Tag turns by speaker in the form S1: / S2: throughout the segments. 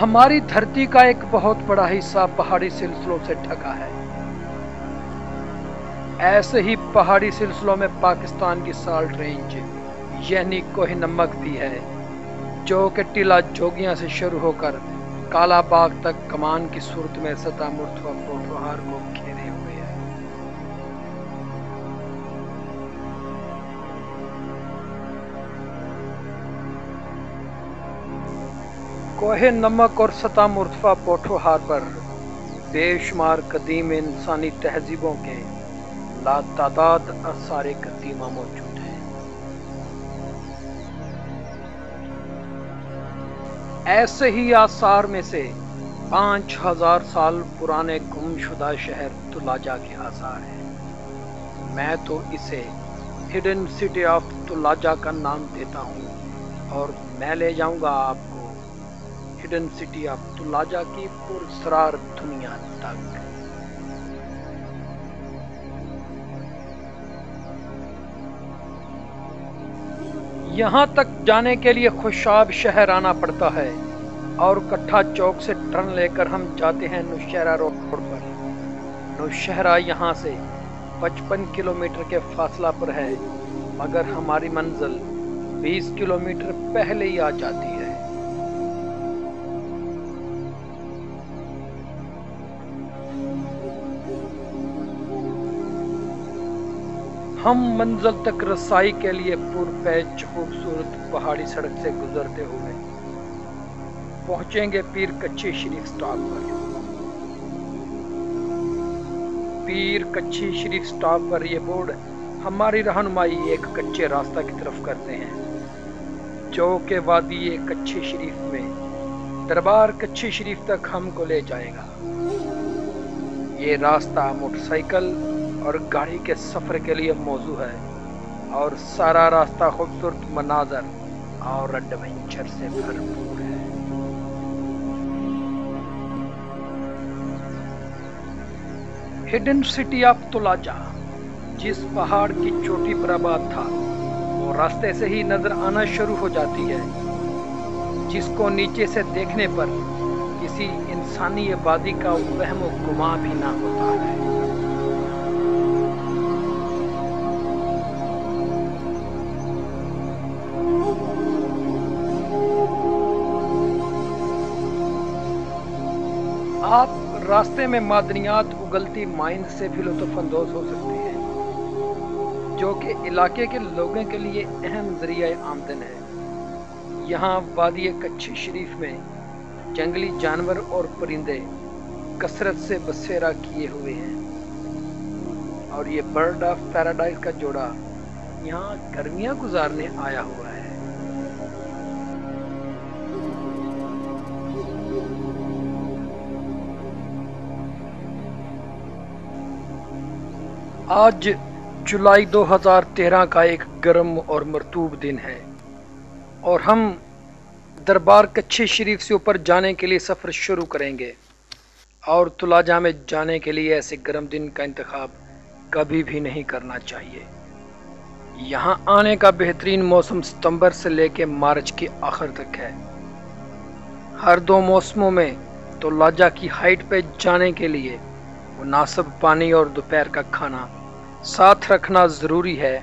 S1: हमारी धरती का एक बहुत बड़ा हिस्सा पहाड़ी सिलसिलों से ढका है। ऐसे ही पहाड़ी सिलसिलों में पाकिस्तान की साल्ट रेंज यानी कोह नमक भी है, जो कि टीला जोगियां से शुरू होकर काला बाग तक कमान की सूरत में सतह मुर्तवा पोठोहार को घेरे हुए है। कोह नमक और सतह मुर्तवा पोठोहार पर बेशुमार कदीम इंसानी तहजीबों के लातादाद आसार कदीमा मौजूद है। ऐसे ही आसार में से 5000 साल पुराने गुमशुदा शहर तुलाजा के आसार हैं। मैं तो इसे हिडन सिटी ऑफ तुलाजा का नाम देता हूँ और मैं ले जाऊंगा आपको हिडन सिटी ऑफ तुलाजा की पुरस्रार दुनिया तक। यहाँ तक जाने के लिए खुशाब शहर आना पड़ता है और कट्ठा चौक से टर्न लेकर हम जाते हैं नौशहरा रोड पर। नौशहरा यहाँ से 55 किलोमीटर के फासला पर है, मगर हमारी मंजिल 20 किलोमीटर पहले ही आ जाती है। हम मंजिल तक रसाई के लिए पुरपैच खूबसूरत पहाड़ी सड़क से गुजरते हुए पहुंचेंगे पीर कच्ची शरीफ स्टॉप पर। पीर कच्ची शरीफ स्टॉप पर यह बोर्ड हमारी रहनुमाई एक कच्चे रास्ता की तरफ करते हैं, जो कि वादी कच्ची शरीफ में दरबार कच्ची शरीफ तक हमको ले जाएगा। ये रास्ता मोटरसाइकिल और गाड़ी के सफर के लिए मौजू है और सारा रास्ता खूबसूरत मनाजर और एडवेंचर से भरपूर है। हिडन सिटी ऑफ तुलाजा जिस पहाड़ की चोटी पर आबाद था, वो रास्ते से ही नजर आना शुरू हो जाती है, जिसको नीचे से देखने पर किसी इंसानी आबादी का वहम गुमा भी ना होता है। आप रास्ते में मादनियात उगलती माइन से भी लुत्फअंदोज हो सकते हैं, जो कि इलाके के लोगों के लिए अहम जरिया आमदन है। यहाँ वादी कच्ची शरीफ में जंगली जानवर और परिंदे कसरत से बसेरा किए हुए हैं और ये बर्ड ऑफ पैराडाइज का जोड़ा यहाँ गर्मियाँ गुजारने आया हुआ है। आज जुलाई 2013 का एक गर्म और मरतूब दिन है और हम दरबार कच्ची शरीफ से ऊपर जाने के लिए सफ़र शुरू करेंगे। और तुलाजा में जाने के लिए ऐसे गर्म दिन का इंतखाब कभी भी नहीं करना चाहिए। यहाँ आने का बेहतरीन मौसम सितंबर से लेकर मार्च के आखिर तक है। हर दो मौसमों में तुलाजा की हाइट पर जाने के लिए मुनासिब पानी और दोपहर का खाना साथ रखना ज़रूरी है,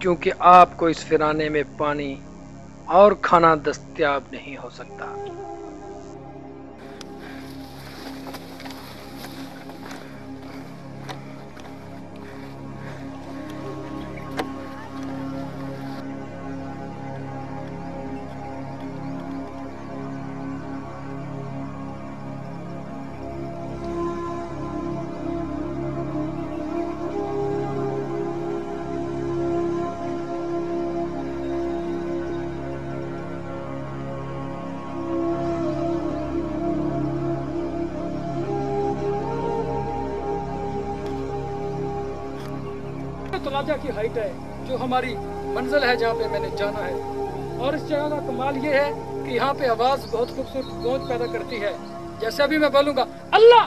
S1: क्योंकि आपको इस वीराने में पानी और खाना दस्तयाब नहीं हो सकता। तुलाजा की हाइट है, जो हमारी मंजिल है जहाँ पे मैंने जाना है। और इस जगह का कमाल ये है कि यहाँ पे आवाज़ बहुत खूबसूरत गूंज पैदा करती है। जैसे अभी मैं बोलूँगा अल्लाह,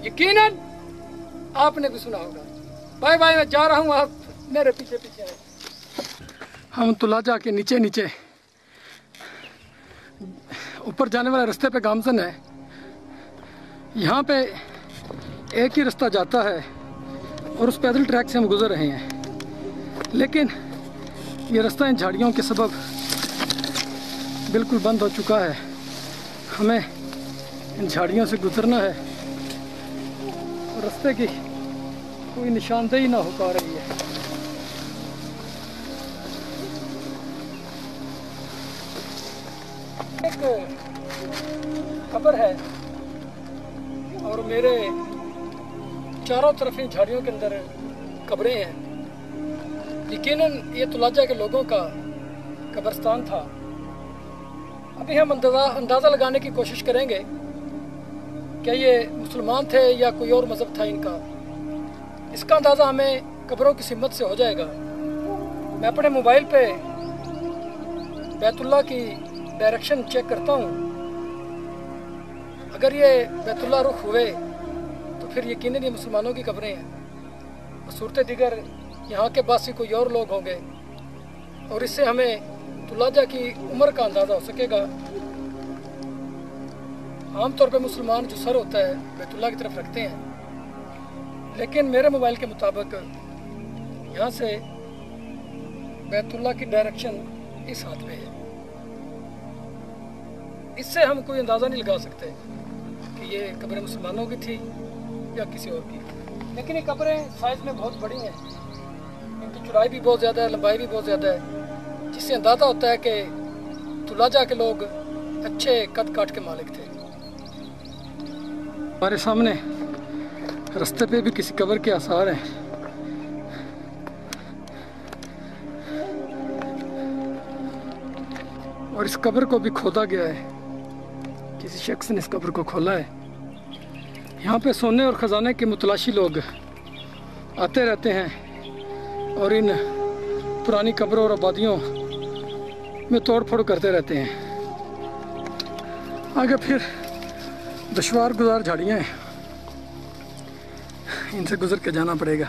S1: यकीनन आपने भी सुना होगा। बाय बाय, मैं जा रहा हूँ, आप मेरे पीछे पीछे हैं। हम तुलाजा के नीचे नीचे ऊपर जाने वाले रास्ते पे गामजन है। यहाँ पे एक ही रास्ता जाता है और उस पैदल ट्रैक से हम गुजर रहे हैं, लेकिन ये रास्ता इन झाड़ियों के सबब बिल्कुल बंद हो चुका है। हमें इन झाड़ियों से गुजरना है और रास्ते की कोई निशानदेही ना हो पा रही है। एक खबर है और मेरे चारों तरफ इन झाड़ियों के अंदर कब्रें हैं। यकीनन ये तुलाजा के लोगों का कब्रिस्तान था। अभी हम अंदाज़ा लगाने की कोशिश करेंगे क्या ये मुसलमान थे या कोई और मज़हब था इनका। इसका अंदाज़ा हमें कब्रों की सिमत से हो जाएगा। मैं अपने मोबाइल पे बैतुल्लाह की डायरेक्शन चेक करता हूँ। अगर ये बैतुल्लाह रुख हुए तो फिर यकीनन ये मुसलमानों की कब्रें हैं। सूरत दिगर यहाँ के बासी कोई और लोग होंगे और इससे हमें तुलाजा की उम्र का अंदाज़ा हो सकेगा। आमतौर पर मुसलमान जो सर होता है बैतुल्लाह की तरफ रखते हैं, लेकिन मेरे मोबाइल के मुताबिक यहाँ से बैतुल्लाह की डायरेक्शन इस हाथ पे है। इससे हम कोई अंदाज़ा नहीं लगा सकते कि ये कब्रें मुसलमानों की थी या किसी और की। लेकिन ये कब्रें साइज़ में बहुत बड़ी हैं, इनकी चौड़ाई भी बहुत ज़्यादा है, लंबाई भी बहुत ज़्यादा है, जिससे अंदाज़ा होता है कि तुलाजा के लोग अच्छे कद काट के मालिक थे। हमारे सामने रास्ते पे भी किसी कब्र के आसार हैं। और इस कब्र को भी खोदा गया है, किसी शख्स ने इस कब्र को खोला है। यहाँ पे सोने और ख़जाने के मुतलाशी लोग आते रहते हैं और इन पुरानी कब्रों और आबादियों में तोड़ फोड़ करते रहते हैं। आगे फिर दुश्वार गुजार झाड़ियाँ हैं, इनसे गुजर के जाना पड़ेगा।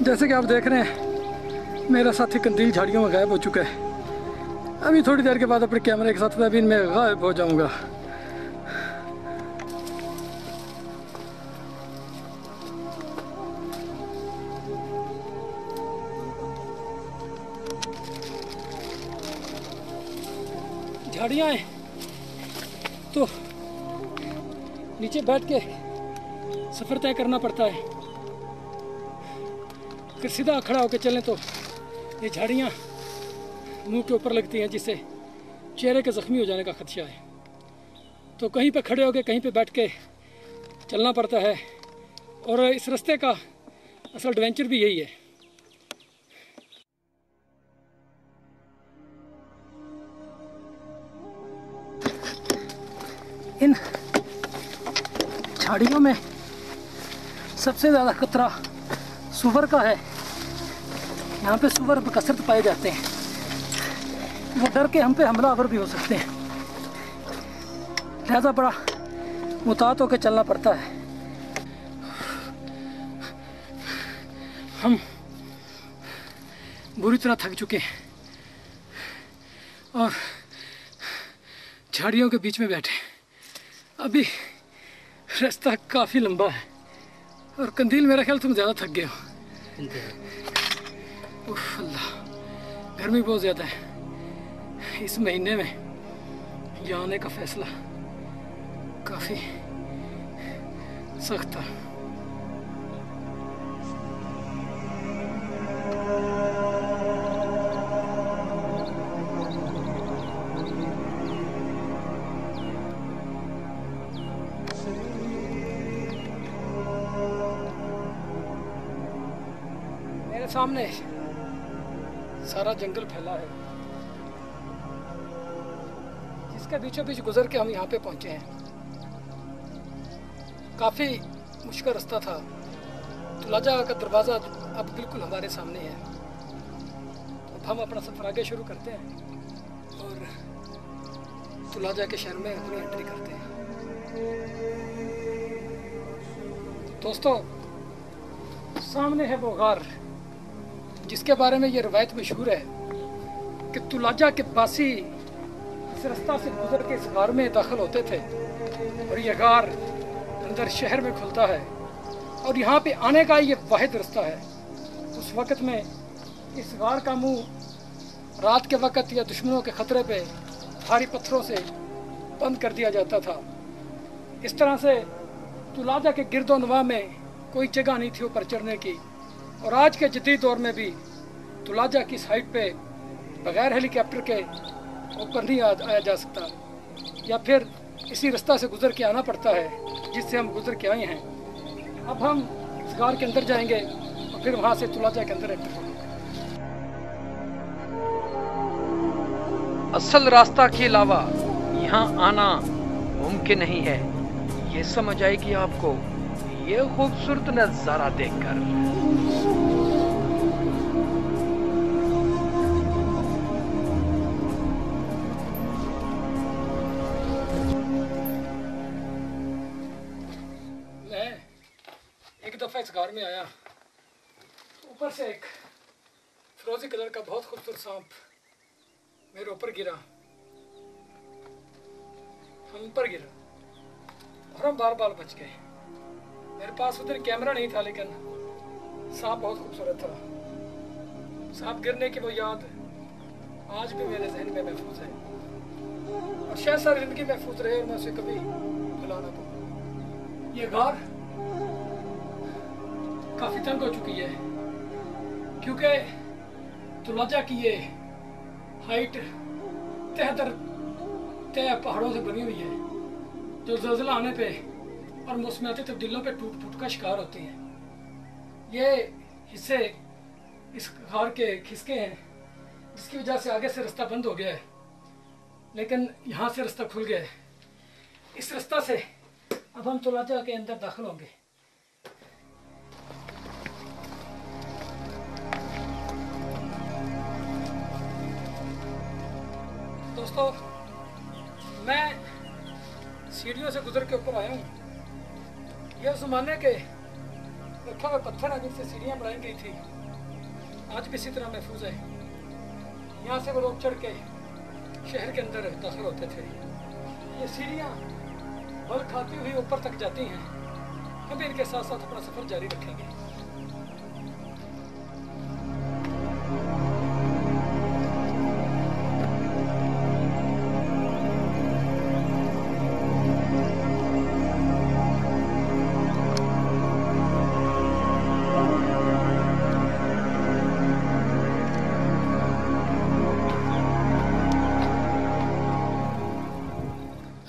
S1: जैसे कि आप देख रहे हैं मेरा साथी कंदील झाड़ियों में गायब हो चुका है। अभी थोड़ी देर के बाद अपने कैमरे के साथ मैं भी इनमें गायब हो जाऊंगा। झाड़ियाँ हैं तो नीचे बैठ के सफ़र तय करना पड़ता है। अगर सीधा खड़ा होकर चलें तो ये झाड़ियाँ मुंह के ऊपर लगती हैं, जिससे चेहरे के ज़ख्मी हो जाने का खदशा है। तो कहीं पे खड़े होकर कहीं पे बैठ के चलना पड़ता है और इस रास्ते का असल एडवेंचर भी यही है। इन झाड़ियों में सबसे ज़्यादा खतरा सूअर का है। यहाँ पे सूअर बकसरत पाए जाते हैं, वो डर के हम पे हमलावर भी हो सकते हैं, लिहाजा बड़ा मुतात होकर चलना पड़ता है। हम बुरी तरह थक चुके हैं और झाड़ियों के बीच में बैठे। अभी रास्ता काफ़ी लंबा है और कंदील मेरा ख्याल तुम ज़्यादा थक गए हो। उफ अल्लाह, गर्मी बहुत ज़्यादा है। इस महीने में यहाँ आने का फ़ैसला काफ़ी सख्त था। मेरे सामने सारा जंगल फैला है, जिसके बीचों बीच गुजर के हम यहाँ पे पहुँचे हैं। काफ़ी मुश्किल रास्ता था। तुलाजा का दरवाज़ा अब बिल्कुल हमारे सामने है। अब हम अपना सफ़र आगे शुरू करते हैं और तुलाजा के शहर में अपनी एंट्री करते हैं। दोस्तों, सामने है वो गार जिसके बारे में ये रवायत मशहूर है कि तुलाजा के बासी इस रास्ता से गुजर के इस गार में दाखिल होते थे और ये गार अंदर शहर में खुलता है और यहाँ पे आने का ये वाहिद रास्ता है। उस वक़्त में इस गार का मुंह रात के वक़्त या दुश्मनों के ख़तरे पे भारी पत्थरों से बंद कर दिया जाता था। इस तरह से तुलाजा के गिरदोनवा में कोई जगह नहीं थी ऊपर चढ़ने की और आज के जदीद दौर में भी तुलाजा की साइड पे बगैर हेलीकॉप्टर के ऊपर नहीं आया जा सकता या फिर इसी रास्ता से गुजर के आना पड़ता है जिससे हम गुजर के आए हैं। अब हम इस गार के अंदर जाएंगे और फिर वहाँ से तुलाजा के अंदर एंटर होंगे। असल रास्ता के अलावा यहाँ आना मुमकिन नहीं है, ये समझ आएगी आपको ये खूबसूरत नजारा देखकर। मैं एक दफा इस गार में आया, ऊपर से एक फिरोजी कलर का बहुत खूबसूरत सांप मेरे ऊपर गिरा, हम ऊपर गिरा और हम बार बार बच गए। मेरे पास उधर कैमरा नहीं था लेकिन सांप बहुत खूबसूरत था। सांप गिरने की वो याद आज भी मेरे जहन में महफूज है और शायद सारी जिंदगी महफूज रहे और मैं उसे कभी भुला ना पाऊं। ये गार काफी तंग हो चुकी है क्योंकि तुलाजा की ये हाइट तय पहाड़ों से बनी हुई है जो ज़लज़ला आने पे और मौसमियाती तब्दीलियों पे टूट टूट का शिकार होती हैं। ये हिस्से इस गार के खिसके हैं जिसकी वजह से आगे से रास्ता बंद हो गया है, लेकिन यहाँ से रास्ता खुल गया है। इस रास्ता से अब हम तुलाजा के अंदर दाखिल होंगे। दोस्तों, मैं सीढ़ियों से गुजर के ऊपर आया हूँ। यह ज़माने के रखे हुए पत्थर है जिनसे सीढ़ियाँ बनाई गई थी, आज भी इसी तरह महफूज है। यहाँ से वो लोग चढ़ के शहर के अंदर दाखिल होते थे। ये सीढ़ियाँ बल खाती हुई ऊपर तक जाती हैं। हम इनके साथ साथ अपना सफ़र जारी रखेंगे।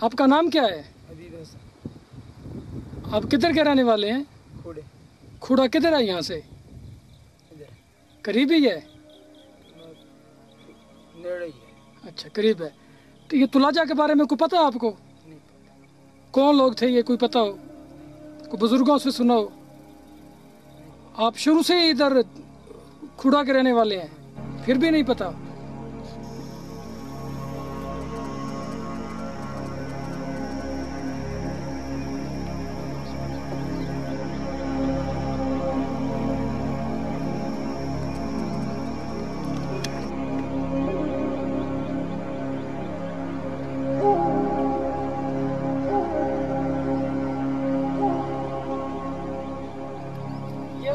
S1: आपका नाम क्या है? आप किधर के रहने वाले हैं? खुड़े। खुड़ा किधर है यहाँ से? करीब ही है? नेड़े ही है। अच्छा, करीब है। तो ये तुलाजा के बारे में कोई पता है आपको? नहीं पता। कौन लोग थे ये, कोई पता हो? कोई बुजुर्गों से सुना हो? आप शुरू से इधर खुड़ा के रहने वाले हैं, फिर भी नहीं पता?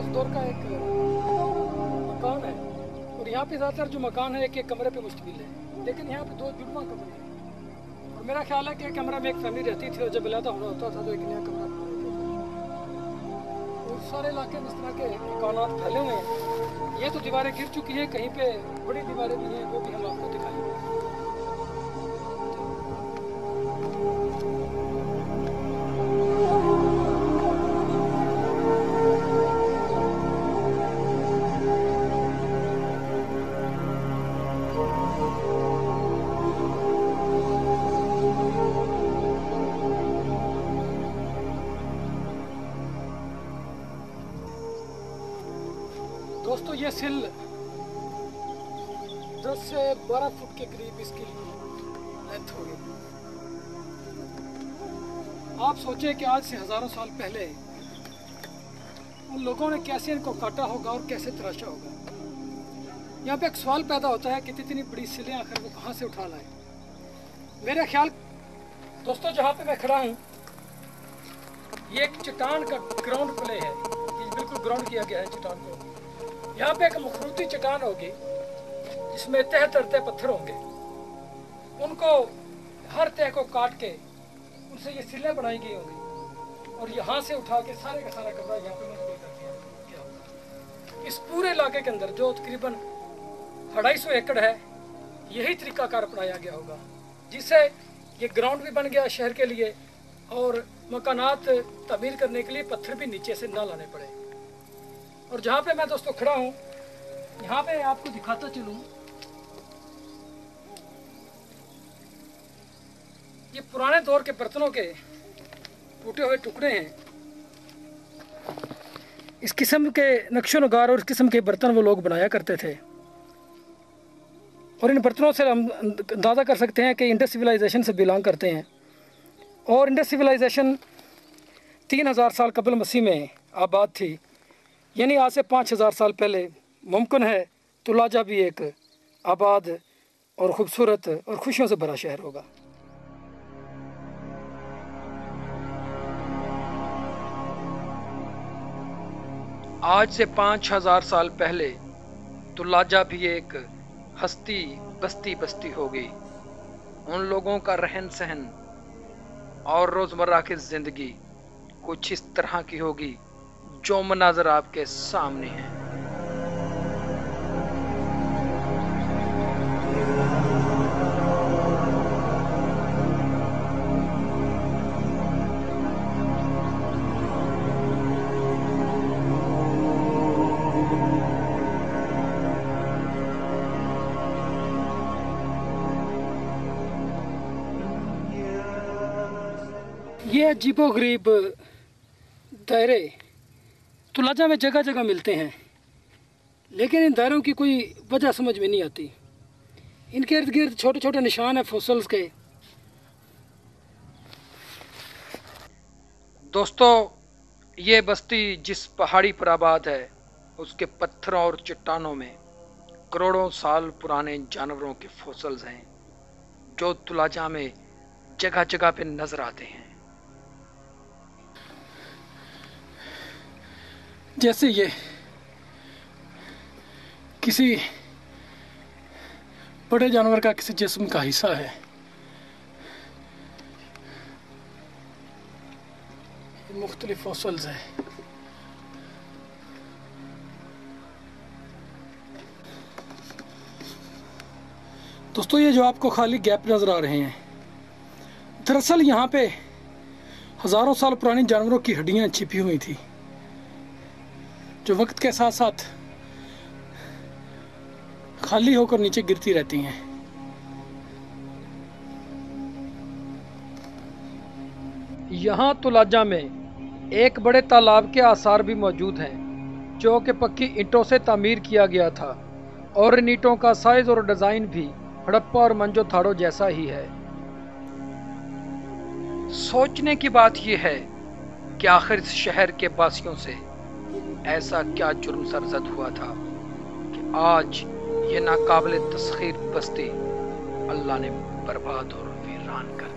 S1: दौर का एक मकान है और यहाँ पे ज़्यादातर जो मकान है एक कमरे पे मुश्तमिल है, लेकिन यहाँ पे दो जुड़वा कमरे हैं और मेरा ख्याल है कि एक कमरा में एक फैमिली रहती थी और जब इलादा होना होता था तो एक नया कमरा और सारे इलाके में इस तरह के मकानात फैले हुए हैं। ये तो दीवारें गिर चुकी हैं, कहीं पे बड़ी दीवारें भी हैं, वो भी हम आपको दिखाएंगे। दोस्तों, ये सिल 10 से 12 फुट के करीब इसकी लेंथ होगी। आप सोचें कि आज से हजारों साल पहले उन लोगों ने कैसे इनको काटा होगा और कैसे तराशा होगा। यहाँ पे एक सवाल पैदा होता है कि इतनी बड़ी सिलें आखिर वो कहाँ से उठा लाए। मेरा ख्याल दोस्तों जहाँ पे मैं खड़ा हूँ ये एक चट्टान का ग्राउंड प्ले है, ये बिल्कुल ग्राउंड किया गया है चट्टान को। यहाँ पे एक मखरूती चट्टान होगी जिसमें तह तरते पत्थर होंगे, उनको हर तह को काट के उनसे ये सिलें बनाई गई होंगी और यहाँ से उठा के सारे का सारा कमरा यहाँ पे मजबूत कर दिया क्या होगा। इस पूरे इलाके के अंदर जो तकरीबन 250 एकड़ है, यही तरीकाकार अपनाया गया होगा, जिससे ये ग्राउंड भी बन गया शहर के लिए और मकानात तमीर करने के लिए पत्थर भी नीचे से ना लाने पड़े। और जहाँ पे मैं दोस्तों खड़ा हूँ, यहाँ पे आपको दिखाता चलूँ, ये पुराने दौर के बर्तनों के टूटे हुए टुकड़े हैं। इस किस्म के नक्शो नगार और इस किस्म के बर्तन वो लोग बनाया करते थे और इन बर्तनों से हम अंदाज़ा कर सकते हैं कि इंडस सिविलाइजेशन से बिलोंग करते हैं। और इंडस सिविलाइजेशन 3000 साल कबल मसीह में आबाद थी, यानी आज से 5000 साल पहले मुमकिन है तुलाजा भी एक आबाद और ख़ूबसूरत और खुशियों से भरा शहर होगा। आज से 5000 साल पहले तुलाजा भी एक हस्ती बस्ती होगी। उन लोगों का रहन सहन और रोज़मर्रा की ज़िंदगी कुछ इस तरह की होगी जो मनाज़र आपके सामने है। ये अजीबोगरीब दायरे तुलाजा में जगह जगह मिलते हैं, लेकिन इन दायरों की कोई वजह समझ में नहीं आती। इनके इर्द गिर्द छोटे छोटे निशान हैं फॉसिल्स के। दोस्तों, ये बस्ती जिस पहाड़ी पर आबाद है उसके पत्थरों और चट्टानों में करोड़ों साल पुराने जानवरों के फॉसिल्स हैं जो तुलाजा में जगह जगह पे नजर आते हैं। जैसे ये किसी बड़े जानवर का किसी जिस्म का हिस्सा है। मुख्तलिफ फॉसिल्स हैं। दोस्तों, ये जो आपको खाली गैप नजर आ रहे हैं, दरअसल यहाँ पे हजारों साल पुरानी जानवरों की हड्डियां छिपी हुई थी जो वक्त के साथ साथ खाली होकर नीचे गिरती रहती हैं। यहाँ तुलाजा में एक बड़े तालाब के आसार भी मौजूद हैं जो कि पक्की ईंटों से तामीर किया गया था और इन ईंटों का साइज और डिज़ाइन भी हड़प्पा और मोहनजोदड़ो जैसा ही है। सोचने की बात यह है कि आखिर इस शहर के वासियों से ऐसा क्या जुर्म सरजद हुआ था कि आज ये नाकाबिल तस्खीर बस्ती अल्लाह ने बर्बाद और वीरान कर